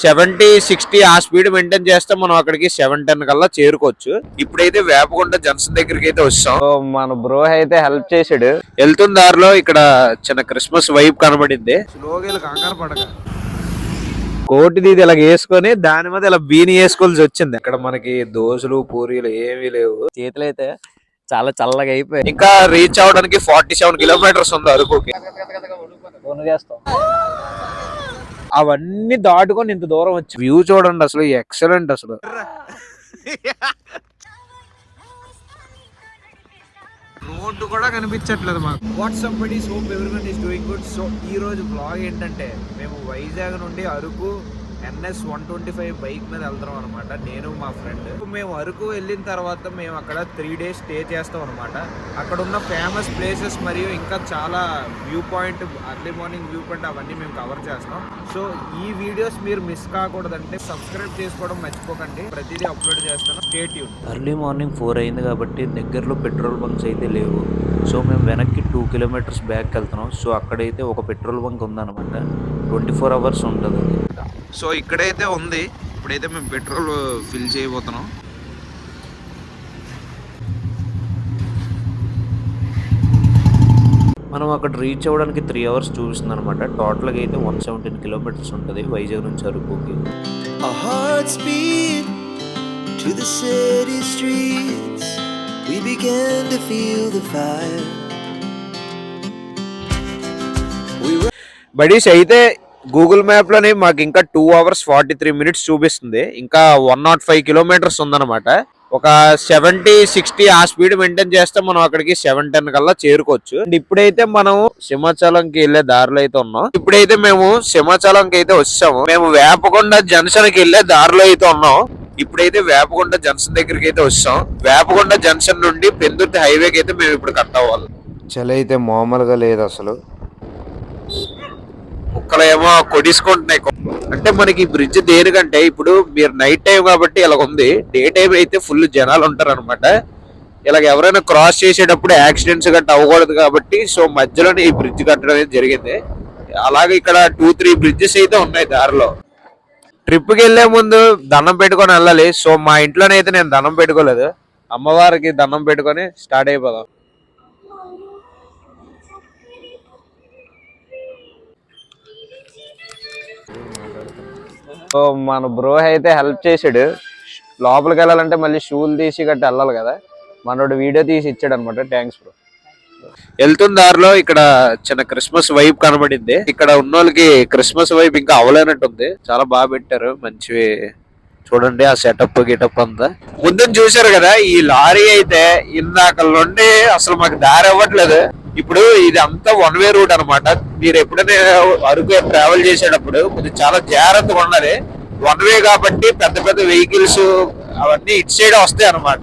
70-60 ఆ speed maintain చేస్తే మనం అక్కడికి 7:10 కల్లా చేరుకోవచ్చు. ఇప్పుడైతే వేపకొండ జంక్షన్ దగ్గరికి అయితే వస్తాం. మన బ్రో అయితే హెల్ప్ చేసాడు. వెళ్తున్న దారిలో ఇక్కడ చిన్న క్రిస్మస్ వైబ్ కనబడింది. కంగారు పడక కోటిది ఇది ఇలా వేసుకొని దాని మీద ఇలా బీని వేసుకోవాల్సి వచ్చింది. ఇక్కడ మనకి దోశలు పూరీలు ఏమీ లేవు. చేతులు అయితే చాలా చల్లగా అయిపోయాయి. ఇంకా రీచ్ అవడానికి 47 కిలోమీటర్స్ ఉంది అరకుకి. అవన్నీ దాటుకొని ఇంత దూరం వచ్చి వ్యూ చూడండి, అసలు ఎక్సలెంట్. అసలు రోడ్డు కూడా కనిపించట్లేదు మాకు. WhatsApp buddies, hope everyone is doing good. So ఈ రోజు బ్లాగ్ ఏంటంటే, మేము వైజాగ్ నుండి అరకు NS 125 బైక్ మీద వెళ్తాం అనమాట, నేను మా ఫ్రెండ్. మేము అరకు వెళ్ళిన తర్వాత మేము అక్కడ 3 days స్టే చేస్తాం అనమాట. అక్కడ ఉన్న ఫేమస్ ప్లేసెస్ మరియు ఇంకా చాలా view point, early morning view point అవన్నీ మేము కవర్ చేస్తాం. సో ఈ వీడియోస్ మీరు మిస్ కాకూడదంటే సబ్స్క్రైబ్ చేసుకోవడం మర్చిపోకండి. ప్రతిదీ అప్లోడ్ చేస్తాను. Stay tune. అర్లీ మార్నింగ్ 4 అయింది కాబట్టి దగ్గరలో పెట్రోల్ బంక్స్ అయితే లేవు. సో మేము వెనక్కి 2 kilometers బ్యాక్ వెళ్తున్నాం. సో అక్కడైతే ఒక పెట్రోల్ బంక్ ఉందన్నమాట. 24 hours ఉంటుంది. సో ఇక్కడైతే ఉంది. ఇప్పుడైతే మేము పెట్రోల్ ఫిల్ చేయబోతున్నాం. మనం అక్కడ రీచ్ అవ్వడానికి 3 hours చూపిస్తుంది అనమాట. టోటల్గా అయితే 117 kilometers ఉంటుంది వైజాగ్ నుంచి అరకుకి. To the city streets, we began to feel the fire. Buddies అయితే గూగుల్ మ్యాప్ లోనే మాకు ఇంకా 2 hours 43 minutes చూపిస్తుంది. ఇంకా 105 kilometers ఉందన్నమాట. ఒక 70-60 ఆ స్పీడ్ మెయింటైన్ చేస్తే మనం అక్కడికి 7:10 కల్లా చేరుకోవచ్చు. ఇప్పుడైతే మనం సింహాచలంకి వెళ్లే దారిలో అయితే ఉన్నాం. ఇప్పుడైతే మేము సింహాచలంకి అయితే వచ్చాము. మేము వేపకొండ జంక్షన్ కి వెళ్లే దారిలో అయితే ఉన్నాం. ఇప్పుడైతే వేపకొండ జంక్షన్ దగ్గరికి అయితే వచ్చాం. వేపకొండ జంక్షన్ నుండి పెందుర్తి హైవేకి అయితే మేము ఇప్పుడు కట్ అవ్వాలి. చలి అయితే మామూలుగా లేదు అసలు. కుక్కలు ఏమో కొడిసుకుంటున్నాయి. అంటే మనకి ఈ బ్రిడ్జ్ దేనికంటే, ఇప్పుడు మీరు నైట్ టైం కాబట్టి ఇలా ఉంది, డే టైం అయితే ఫుల్ జనాలు ఉంటారు అనమాట. ఇలాగ ఎవరైనా క్రాస్ చేసేటప్పుడు యాక్సిడెంట్స్ గట్రా అవ్వకూడదు కాబట్టి సో మధ్యలోనే ఈ బ్రిడ్జ్ కట్టడం అనేది జరిగింది. అలాగే ఇక్కడ 2-3 బ్రిడ్జెస్ అయితే ఉన్నాయి దారిలో. ట్రిప్కి వెళ్లే ముందు దండం పెట్టుకొని వెళ్ళాలి. సో మా ఇంట్లోనైతే నేను దండం పెట్టుకోలేదు. అమ్మవారికి దండం పెట్టుకొని స్టార్ట్ అయిపోదాం. సో మన బ్రో అయితే హెల్ప్ చేసాడు. లోపలికి వెళ్ళాలంటే మళ్ళీ షూలు తీసి గట్టి వెళ్ళాలి కదా. మనోడు వీడియో తీసి ఇచ్చాడు అనమాట. Thanks bro. వెళ్తున్న దారిలో ఇక్కడ చిన్న క్రిస్మస్ వైబ్ కనబడింది. ఇక్కడ ఉన్న వాళ్ళకి క్రిస్మస్ వైబ్ ఇంకా అవలేనట్టుంది. చాలా బాగా పెట్టారు. మంచి చూడండి ఆ సెటప్ గిటప్ అంతా. ముందు చూసారు కదా, ఈ లారీ అయితే ఇందాక నుండి అసలు మాకు దారి అవ్వట్లేదు. ఇప్పుడు ఇది అంతా 1-way రూట్ అనమాట. మీరు ఎప్పుడైనా అరకు ట్రావెల్ చేసేటప్పుడు కొంచెం చాలా జాగ్రత్తగా ఉండాలి. 1-way కాబట్టి పెద్ద పెద్ద వెహికల్స్ అవన్నీ ఇటు సైడ్ వస్తాయి అనమాట.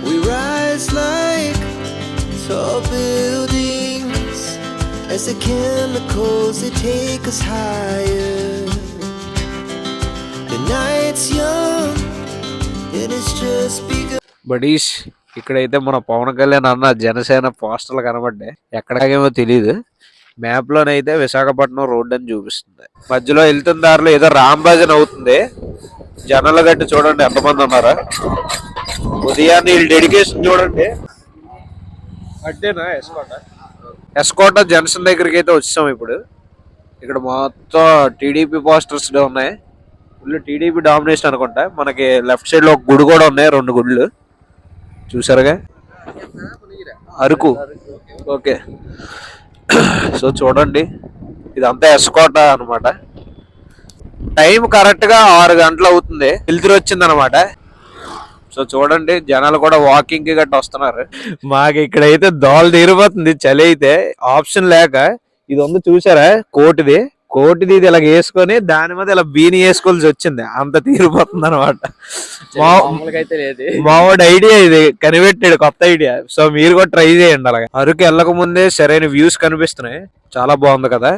We rise like tall buildings as the chemicals they take us higher. The night's young and it's just begun. బడీష్ ఇక్కడైతే మన పవన్ కళ్యాణ్ అన్న జనసేన పోస్టర్లు కనబడ్డాయి. ఎక్కడికేమో తెలియదు. మ్యాప్ లోనైతే విశాఖపట్నం రోడ్ అని చూపిస్తుంది. మధ్యలో వెళ్తున్న దారిలో ఏదో రాంబాజన్ అవుతుంది. జనాలు గట్టి చూడండి ఎంతమంది ఉన్నారా. ఉదయాన్నే వీళ్ళు డెడికేషన్ చూడండి. అడ్డేనా ఎస్కోట జంక్షన్ దగ్గరికి అయితే వచ్చాం. ఇప్పుడు ఇక్కడ మొత్తం టీడీపీ పోస్టర్స్ ఉన్నాయి. ఫుల్ టీడీపీ డామినేషన్ అనుకుంటా. మనకి లెఫ్ట్ సైడ్ లో ఒక గుడి కూడా ఉన్నాయి, 2 గుళ్ళు చూసారుగా. అరకు ఓకే. సో చూడండి ఇదంతా ఎస్కోట అనమాట. టైం కరెక్ట్ గా 6 గంటలు అవుతుంది. వెళ్తురు వచ్చింది అనమాట. సో చూడండి జనాలు కూడా వాకింగ్ కి గట్ట వస్తున్నారు. మాకు ఇక్కడైతే దోల తీరిపోతుంది. చలి అయితే ఆప్షన్ లేక ఇది ఉంది చూసారా, కోటిది ఇది ఇలా వేసుకొని దాని మీద ఇలా బీని వేసుకోవాల్సి వచ్చింది. అంత తీరిపోతుంది అనమాట. మావాడు ఐడియా ఇది కనిపెట్టాడు, కొత్త ఐడియా. సో మీరు కూడా ట్రై చేయండి. అలాగే అరకు వెళ్ళక ముందే సరైన వ్యూస్ కనిపిస్తున్నాయి. చాలా బాగుంది కదా.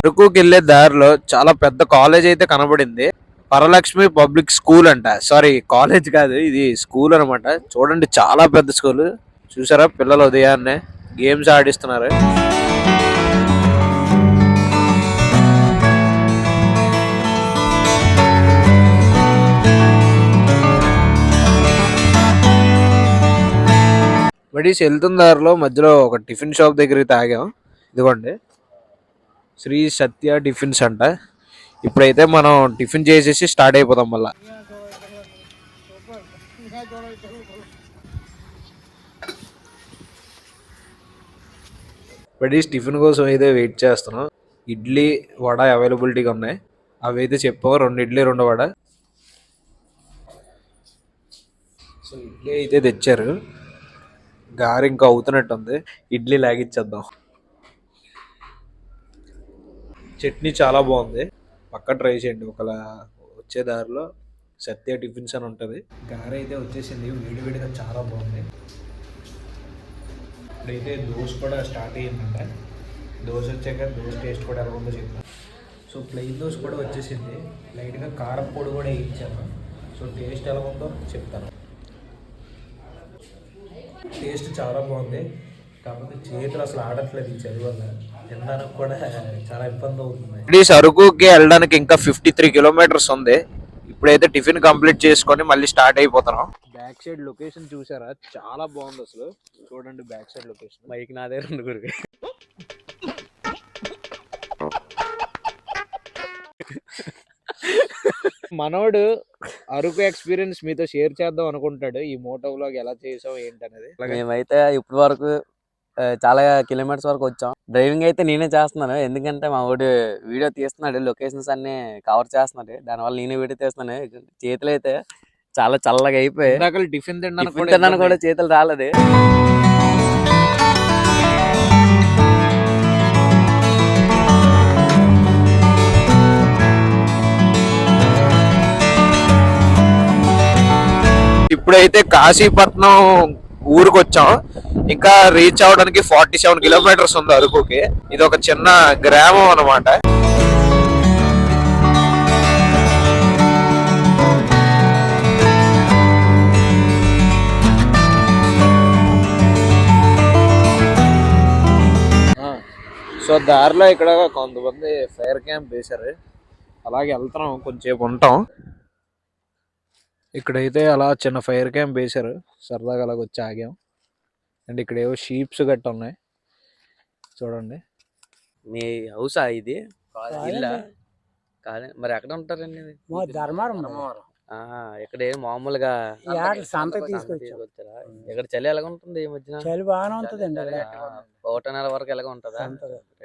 అరకుకి వెళ్లే దారిలో చాలా పెద్ద కాలేజ్ అయితే కనబడింది. వరలక్ష్మి పబ్లిక్ స్కూల్ అంట, సారీ కాలేజ్ కాదు ఇది స్కూల్ అనమాట. చూడండి చాలా పెద్ద స్కూల్. చూసారా పిల్లలు ఉదయాన్నే గేమ్స్ ఆడిస్తున్నారు. బడీస్ వెళ్తున్న దారిలో మధ్యలో ఒక టిఫిన్ షాప్ దగ్గరికి తాగాం. ఇదిగోండి శ్రీ సత్య టిఫిన్స్ అంట. ఇప్పుడైతే మనం టిఫిన్ చేసేసి స్టార్ట్ అయిపోతాం మళ్ళా. బడీస్ టిఫిన్ కోసం అయితే వెయిట్ చేస్తున్నాం. ఇడ్లీ వడ అవైలబిలిటీగా ఉన్నాయి. అవి అయితే చెప్పావు, 2 ఇడ్లీ 2 వడ. సో ఇడ్లీ అయితే తెచ్చారు. గారి ఇంకా అవుతున్నట్టు ఉంది. ఇడ్లీ లాగిచ్చేద్దాం. చట్నీ చాలా బాగుంది, పక్క ట్రై చేయండి. ఒకలా వచ్చే దారిలో సత్య టిఫిన్స్ అని ఉంటుంది. గారి అయితే వచ్చేసింది, వేడివేడిగా చాలా బాగుంది. ఇప్పుడైతే దోశ కూడా స్టార్ట్ అయ్యిందంట. దోశ వచ్చాక దోశ టేస్ట్ కూడా ఎలా ఉందో చెప్తాను. సో ప్లెయిన్ దోశ కూడా వచ్చేసింది. లైట్గా కారం పొడి కూడా వేయించాను. సో టేస్ట్ ఎలా ఉందో చెప్తాను. టేస్ట్ చాలా బాగుంది, కాకపోతే చేతులు అసలు ఆడట్లేదు ఈ చలి వల్ల. తినడానికి కూడా చాలా ఇబ్బంది అవుతుంది. ప్లీజ్ అరకుకి వెళ్ళడానికి ఇంకా 53 కిలోమీటర్స్ ఉంది. ఇప్పుడైతే టిఫిన్ కంప్లీట్ చేసుకొని మళ్ళీ స్టార్ట్ అయిపోతున్నాం. బ్యాక్ సైడ్ లొకేషన్ చూసారా, చాలా బాగుంది అసలు. చూడండి బ్యాక్ సైడ్ లొకేషన్. బైక్ నాదే 2 గురికి. మనోడు అరకు ఎక్స్పీరియన్స్ మీతో షేర్ చేద్దాం అనుకుంటాడు. ఈ మోటో వ్లాగ్ ఎలా చేసాం ఏంటనేది. మేమైతే ఇప్పటి వరకు చాలా కిలోమీటర్స్ వరకు వచ్చాం. డ్రైవింగ్ అయితే నేనే చేస్తున్నాను, ఎందుకంటే మా వాడు వీడియో తీస్తున్నాడు, లొకేషన్స్ అన్ని కవర్ చేస్తున్నాడు. దానివల్ల నేనే వీడియో తీస్తున్నాను. చేతులు అయితే చాలా చల్లగా అయిపోయి టిఫిన్ తిన్నాను కూడా చేతులు రాలేదు. ఇప్పుడైతే కాశీపట్నం ఊరికి వచ్చాం. ఇంకా రీచ్ అవడానికి 47 కిలోమీటర్స్ ఉంది అరకుకి. ఇది ఒక చిన్న గ్రామం అన్నమాట. సో దారిలో ఇక్కడ కొంతమంది ఫైర్ క్యాంప్ వేశారు. అలాగే వెళ్తున్నాం, కొంచెంసేపు ఉంటాం. ఇక్కడైతే అలా చిన్న ఫైర్ క్యాంప్ వేశారు. సరదాగా అలాగ వచ్చి ఆగాం. అండ్ ఇక్కడ ఏవో షీప్స్ గట్ట ఉన్నాయి చూడండి. మీ హౌసా ఇది? ఇల్లా కాదు మరి, ఎక్కడ ఉంటారండి? ఇక్కడ మామూలుగా తీసుకొచ్చారా? ఇక్కడ చలి ఎలాగ ఉంటుంది ఈ మధ్యన? చలి బాగానే ఉంటుంది అండి. 1 నెల వరకు ఎలాగ ఉంటుందా?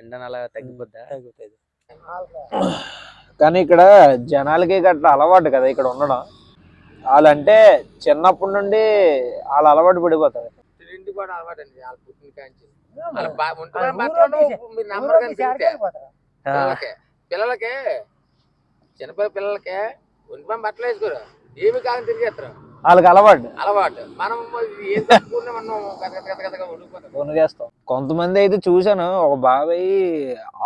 2 నెల తగ్గిపోద్దా? కానీ ఇక్కడ జనాలకి గట్లా అలవాటు కదా ఇక్కడ ఉండడం. వాళ్ళంటే చిన్నప్పటి నుండి వాళ్ళు అలవాటు పడిపోతారు. పిల్లలకే చిన్నపిల్ల పిల్లలకే ఒంటి బట్టలు వేసుకోరు, ఏమి కాలం తిరిగేస్తారు. వాళ్ళకి అలవాటు మనం కొనుగేస్తాం. కొంతమంది అయితే చూసాను, ఒక బాబాయ్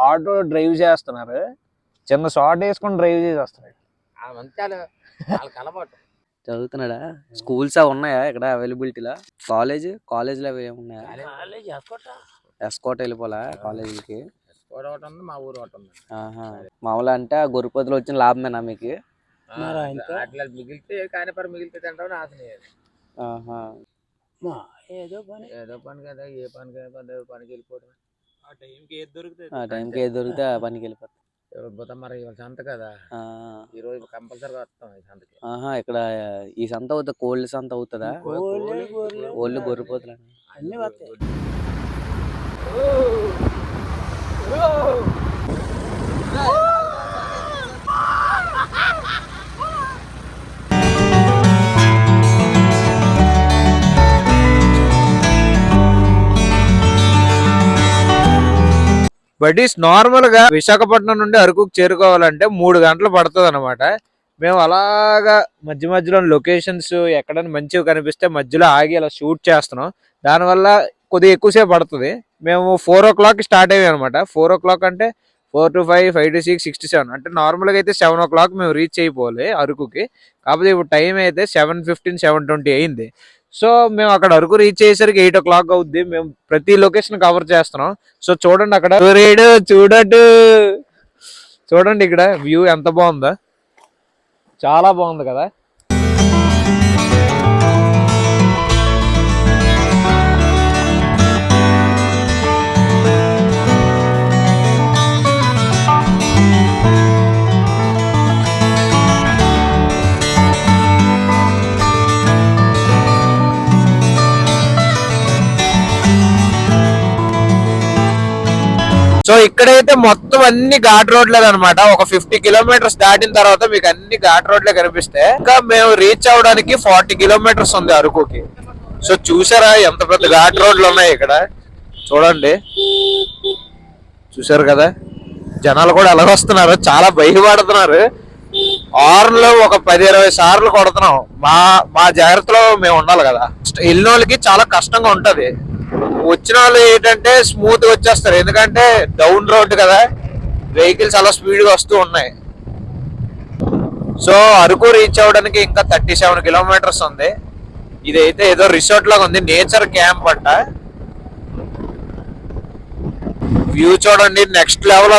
ఆటో డ్రైవ్ చేస్తున్నారు, చిన్న షార్ట్ వేసుకొని డ్రైవ్ చేసేస్తున్నాడు. వాళ్ళకి అలవాటు. చదువుతున్నాడా? స్కూల్స్ ఉన్నాయా ఇక్కడ అవైలబిలిటీలా? కాలేజీలో అవి ఏమున్నాయా? ఎస్కోట్ వెళ్ళిపోలా కాలేజీకి? మా ఊరు ఒకటి ఉంది. మామూలు అంటే గొర్రెపోతులు వచ్చిన లాభమేనా మీకు? మిగిలితే కానీ మిగిలితే తింటామని ఆశ లేదు. ఏదో పని కదా, ఏ పని పనికి వెళ్ళిపోవడం. ఆ టైంకి ఏది దొరికితే ఆ పనికి వెళ్ళిపోతాం. మరి ఇవాళ సంత కదా, ఈ రోజు కంపల్సరీగా వస్తాం ఈ సంతకి. ఇక్కడ ఈ సంత అవుతుంది, కోళ్ళ సంత అవుతుందా? కోళ్ళు గొర్రెపోతులు అన్ని వస్తాయి. బట్ ఈస్ నార్మల్ గా విశాఖపట్నం నుండి అరకుకు చేరుకోవాలంటే 3 గంటలు పడుతుంది అనమాట. మేము అలాగా మధ్య మధ్యలో లొకేషన్స్ ఎక్కడైనా మంచిగా కనిపిస్తే మధ్యలో ఆగి అలా షూట్ చేస్తున్నాం. దానివల్ల కొద్దిగా ఎక్కువసేపు పడుతుంది. మేము 4 o'clock స్టార్ట్ అయ్యాం అనమాట. 4 o'clock అంటే 4 to 5, 5 to 6, 6 to 7 అంటే నార్మల్గా అయితే 7 o'clock మేము రీచ్ అయిపోవాలి అరకుకి. కాకపోతే ఇప్పుడు టైం అయితే 7:15, 7:20 అయింది. సో మేము అక్కడ అరకు రీచ్ అయ్యేసరికి 8 o'clock అవుద్ది. మేము ప్రతి లొకేషన్ కవర్ చేస్తున్నాం. సో చూడండి అక్కడ చూడండి ఇక్కడ వ్యూ ఎంత బాగుందో, చాలా బాగుంది కదా. సో ఇక్కడైతే మొత్తం అన్ని ఘాట్ రోడ్లే అనమాట. ఒక 50 kilometers దాటిన తర్వాత మీకు అన్ని ఘాట్ రోడ్లే కనిపిస్తాయి. ఇంకా మేము రీచ్ అవడానికి 40 kilometers ఉంది అరకుకి. సో చూసారా ఎంత పెద్ద ఘాట్ రోడ్లు ఉన్నాయి ఇక్కడ, చూడండి. చూసారు కదా, జనాలు కూడా ఎలా వస్తున్నారు, చాలా భయపడుతున్నారు. హార్న్లు ఒక 10-20 సార్లు కొడుతున్నాం. మా జాగ్రత్తలో మేము ఉండాలి కదా. వెళ్ళిన వాళ్ళకి చాలా కష్టంగా ఉంటది. వచ్చిన వాళ్ళు ఏంటంటే స్మూత్ గా వచ్చేస్తారు, ఎందుకంటే డౌన్ రోడ్ కదా, వెహికల్స్ అలా స్పీడ్ గా వస్తూ ఉన్నాయి. సో అరకు రీచ్ అవ్వడానికి ఇంకా 37 kilometers ఉంది. ఇదైతే ఏదో రిసార్ట్ లాగా ఉంది, నేచర్ క్యాంప్ అంట. వ్యూ చూడండి, నెక్స్ట్ లెవెల్.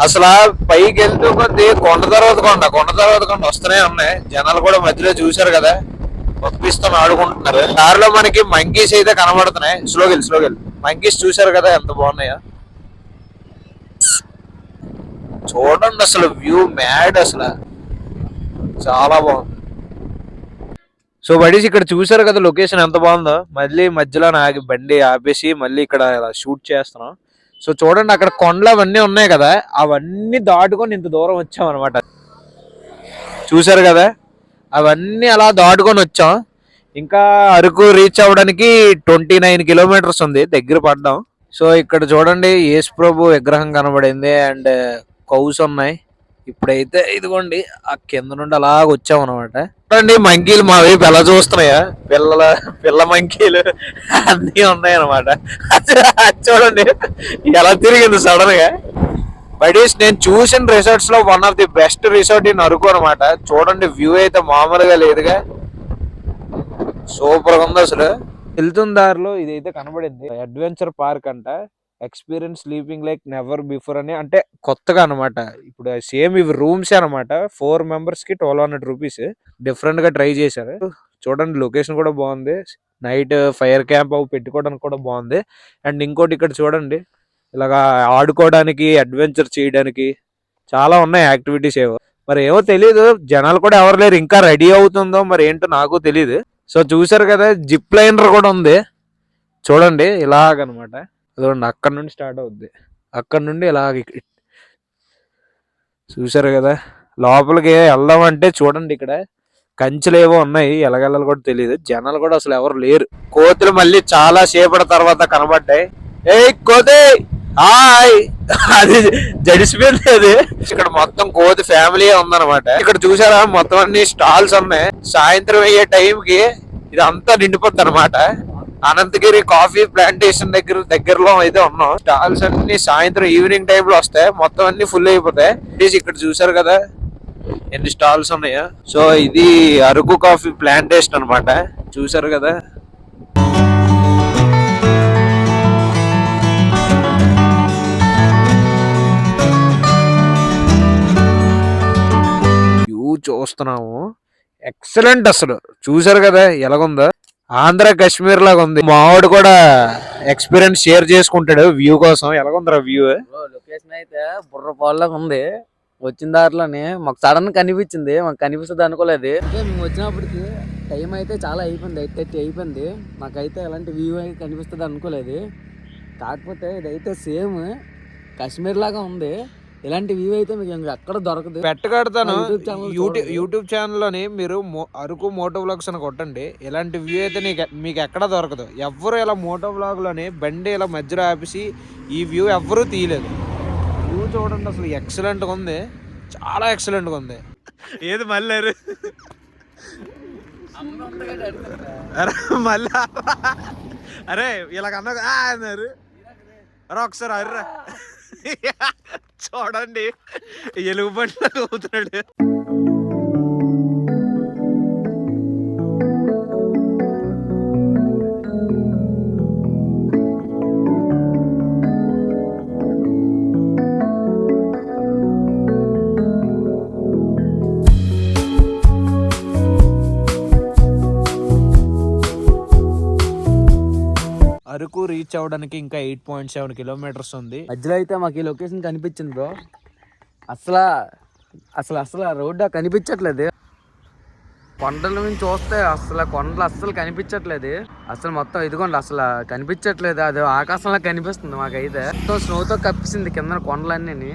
అసలు పైకి వెళ్తూ కొద్ది కొండ తర్వాత కొండ వస్తూనే ఉన్నాయి. జనాలు కూడా మధ్యలో చూసారు కదా, పంపిస్తూ ఆడుకుంటున్నారు. దారిలో మనకి మంకీస్ అయితే కనబడుతున్నాయి. స్లోగెల్ మంకీస్ చూసారు కదా ఎంత బాగున్నాయో. చూడండి అసలు వ్యూ మ్యాడ్, అసలు చాలా బాగుంది. సో బడీస్ ఇక్కడ చూసారు కదా లొకేషన్ ఎంత బాగుందో. మళ్ళీ మధ్యలో ఆగి బండి ఆపేసి మళ్ళీ ఇక్కడ షూట్ చేస్తున్నాం. సో చూడండి అక్కడ కొండలు అవన్నీ ఉన్నాయి కదా, అవన్నీ దాటుకొని ఇంత దూరం వచ్చాం అనమాట. చూసారు కదా, అవన్నీ అలా దాటుకొని వచ్చాం. ఇంకా అరకు రీచ్ అవ్వడానికి 29 kilometers ఉంది, దగ్గర పడ్డాం. సో ఇక్కడ చూడండి యేసు ప్రభు విగ్రహం కనబడింది అండ్ కౌస్ ఉన్నాయి. ఇప్పుడైతే ఇదిగోండి ఆ కింద నుండి అలా వచ్చాం అనమాట. చూడండి మంకీలు మా వైపు ఎలా చూస్తున్నాయా, పిల్ల మంకీలు అన్నీ ఉన్నాయి అనమాట. చూడండి ఎలా తిరిగింది సడన్ గా. బడీస్ నేను చూసిన రిసార్ట్స్ లో one of the best resort in Araku అనమాట. చూడండి వ్యూ అయితే మామూలుగా లేదుగా, సూపర్ గా ఉంది అసలు. వెళ్తున్న దారిలో ఇదైతే కనబడింది, అడ్వెంచర్ పార్క్ అంట. Experience sleeping like never before అని, అంటే కొత్తగా అనమాట. ఇప్పుడు సేమ్ ఇవి రూమ్స్ అనమాట. 4 members కి 1200 rupees. డిఫరెంట్ గా ట్రై చేశారు. చూడండి లొకేషన్ కూడా బాగుంది. నైట్ ఫైర్ క్యాంప్ అవి పెట్టుకోవడానికి కూడా బాగుంది. అండ్ ఇంకోటి ఇక్కడ చూడండి, ఇలాగా ఆడుకోవడానికి, అడ్వెంచర్ చేయడానికి చాలా ఉన్నాయి యాక్టివిటీస్. మరి ఏమో తెలియదు, జనాలు కూడా ఎవరు లేరు. ఇంకా రెడీ అవుతుందో మరి ఏంటో నాకు తెలియదు. సో చూసారు కదా, జిప్ లైనర్ కూడా ఉంది. చూడండి ఇలాగనమాట. అదొండి అక్కడ నుండి స్టార్ట్ అవుద్ది, అక్కడ నుండి ఇలాగ చూసారు కదా. లోపలికి వెళ్దామంటే చూడండి ఇక్కడ కంచెలు ఏవో ఉన్నాయి, ఎలాగెళ్ళాలి కూడా తెలియదు. జనాలు కూడా అసలు ఎవరు లేరు. కోతులు మళ్ళీ చాలా సేపటి తర్వాత కనబడ్డాయి. ఏ కోతి హాయ్, అది జడిసిపోయింది అది. ఇక్కడ మొత్తం కోతి ఫ్యామిలీ ఉందన్నమాట. ఇక్కడ చూసారా మొత్తం అన్ని స్టాల్స్ ఉన్నాయి. సాయంత్రం అయ్యే టైంకి ఇదంతా నిండిపోద్ది అనమాట. అనంతగిరి కాఫీ ప్లాంటేషన్ దగ్గరలో అయితే ఉన్నాం. స్టాల్స్ అన్ని సాయంత్రం ఈవినింగ్ టైం లో వస్తాయి, మొత్తం అన్ని ఫుల్ అయిపోతాయి. ఇక్కడ చూసారు కదా ఎన్ని స్టాల్స్ ఉన్నాయో. సో ఇది అరకు కాఫీ ప్లాంటేషన్ అనమాట. చూసారు కదా. చూస్తున్నాము ఎక్సలెంట్, అసలు చూసారు కదా ఎలాగుందో. ఆంధ్ర కాశ్మీర్ లాగా ఉంది. మావాడు కూడా ఎక్స్పీరియన్స్ షేర్ చేసుకుంటాడు వ్యూ కోసం. ఎలాగుందిరా వ్యూ? లొకేషన్ అయితే బుర్ర పాల్లాగా ఉంది. వచ్చిన దారిలోనే మాకు సడన్ కనిపించింది, మాకు కనిపిస్తుంది అనుకోలేదు. అంటే మేము వచ్చినప్పటికి టైం అయితే చాలా అయిపోయింది, 8:30 అయిపోయింది. మాకైతే ఎలాంటి వ్యూ అయితే కనిపిస్తుంది అనుకోలేదు. కాకపోతే ఇదైతే సేమ్ కాశ్మీర్ లాగా ఉంది. ఇలాంటి వ్యూ అయితే మీకు ఎక్కడ దొరకదు. పెట్టగడతాను యూట్యూబ్ ఛానల్లోని, మీరు అరకు మోటో వ్లాగ్స్ అని కొట్టండి. ఇలాంటి వ్యూ అయితే మీకు ఎక్కడ దొరకదు. ఎవ్వరు ఇలా మోటో వ్లాగ్లోని బండి ఇలా మధ్యలో ఆపేసి ఈ వ్యూ ఎవ్వరూ తీయలేదు. వ్యూ చూడండి అసలు ఎక్సలెంట్గా ఉంది, చాలా ఎక్సలెంట్గా ఉంది. ఏది మళ్ళీ మళ్ళీ అరే ఇలాగ అన్నారు. అరే ఒకసారి అర్రా చూడండి ఎలుగుబంటి అవుతున్నాడు. అరకు రీచ్ అవ్వడానికి ఇంకా 8.7 కిలోమీటర్స్ ఉంది. మధ్యలో అయితే మాకు ఈ లొకేషన్ కనిపించింది బ్రో. అసలు అసలు అసలు ఆ రోడ్డు కనిపించట్లేదు. కొండల నుంచి చూస్తే అసలు కొండలు అస్సలు కనిపించట్లేదు. అసలు మొత్తం ఇదిగోండి అసలు కనిపించట్లేదు. అది ఆకాశంలో కనిపిస్తుంది మాకైతే. మొత్తం స్నోతో కప్పిసింది కింద కొండలన్నీ.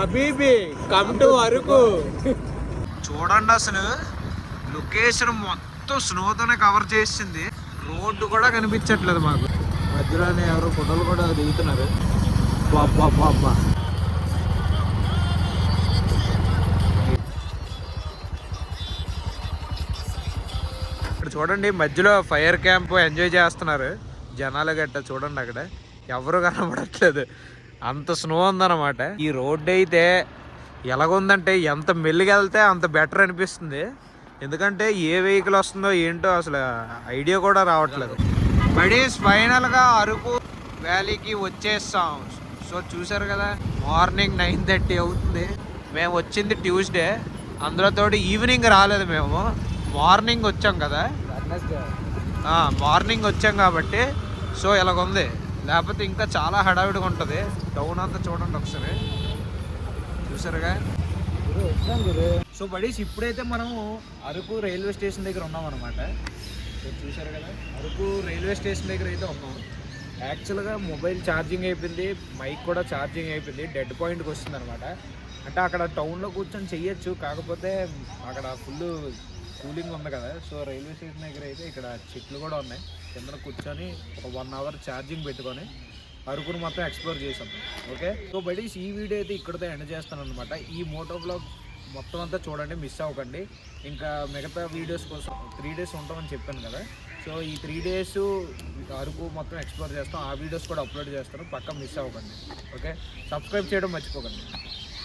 హబీబీ కమ్ టు అరకు. చూడండి అసలు లొకేషన్ మొత్తం స్నోతోనే కవర్ చేసింది. రోడ్డు కూడా కనిపించట్లేదు మాకు. మధ్యలోనే ఎవరో ఫోటోలు కూడా దిగుతున్నారు. బాబా ఇక్కడ చూడండి మధ్యలో ఫైర్ క్యాంప్ ఎంజాయ్ చేస్తున్నారు జనాలు గట్ట. చూడండి అక్కడ ఎవరు కనబడట్లేదు, అంత స్నో ఉందన్నమాట. ఈ రోడ్డు అయితే ఎలాగుందంటే ఎంత మెల్లిగా వెళ్తే అంత బెటర్ అనిపిస్తుంది. ఎందుకంటే ఏ వెహికల్ వస్తుందో ఏంటో అసలు ఐడియా కూడా రావట్లేదు. బడీస్ ఫైనల్గా అరకు వ్యాలీకి వచ్చేస్తాం. సో చూసారు కదా, మార్నింగ్ 9:30 అవుతుంది. మేము వచ్చింది ట్యూస్డే, అందులో తోటి ఈవినింగ్ రాలేదు. మేము మార్నింగ్ వచ్చాం కదా, మార్నింగ్ వచ్చాం కాబట్టి సో ఇలాగుంది. లేకపోతే ఇంకా చాలా హడావిడిగా ఉంటుంది. టౌన్ అంతా చూడండి ఒకసారి, చూసారుగా. సో బడీస్ ఇప్పుడైతే మనము అరకు రైల్వే స్టేషన్ దగ్గర ఉన్నాం అనమాట. సో చూసారు కదా, అరకు రైల్వే స్టేషన్ దగ్గర అయితే ఉన్నాం. యాక్చువల్గా మొబైల్ ఛార్జింగ్ అయిపోయింది, మైక్ కూడా ఛార్జింగ్ అయిపోయింది. డెడ్ పాయింట్కి వస్తుంది అనమాట. అంటే అక్కడ టౌన్లో కూర్చొని చెయ్యొచ్చు, కాకపోతే అక్కడ ఫుల్ కూలింగ్ ఉంది కదా. సో రైల్వే స్టేషన్ దగ్గర అయితే ఇక్కడ చెట్లు కూడా ఉన్నాయి. కింద కూర్చొని ఒక 1 అవర్ ఛార్జింగ్ పెట్టుకొని అరకును మొత్తం ఎక్స్ప్లోర్ చేసాం. ఓకే, సో బడీస్ ఈ వీడియో అయితే ఇక్కడితో ఎండ్ చేస్తాను అనమాట. ఈ మోటో బ్లాగ్ మొత్తం అంతా చూడండి, మిస్ అవ్వకండి. ఇంకా మిగతా వీడియోస్ కోసం 3 days ఉంటామని చెప్పాను కదా. సో ఈ 3 days అరకు మొత్తం ఎక్స్ప్లోర్ చేస్తాం. ఆ వీడియోస్ కూడా అప్లోడ్ చేస్తాను, పక్కా మిస్ అవ్వకండి. ఓకే, సబ్స్క్రైబ్ చేయడం మర్చిపోకండి.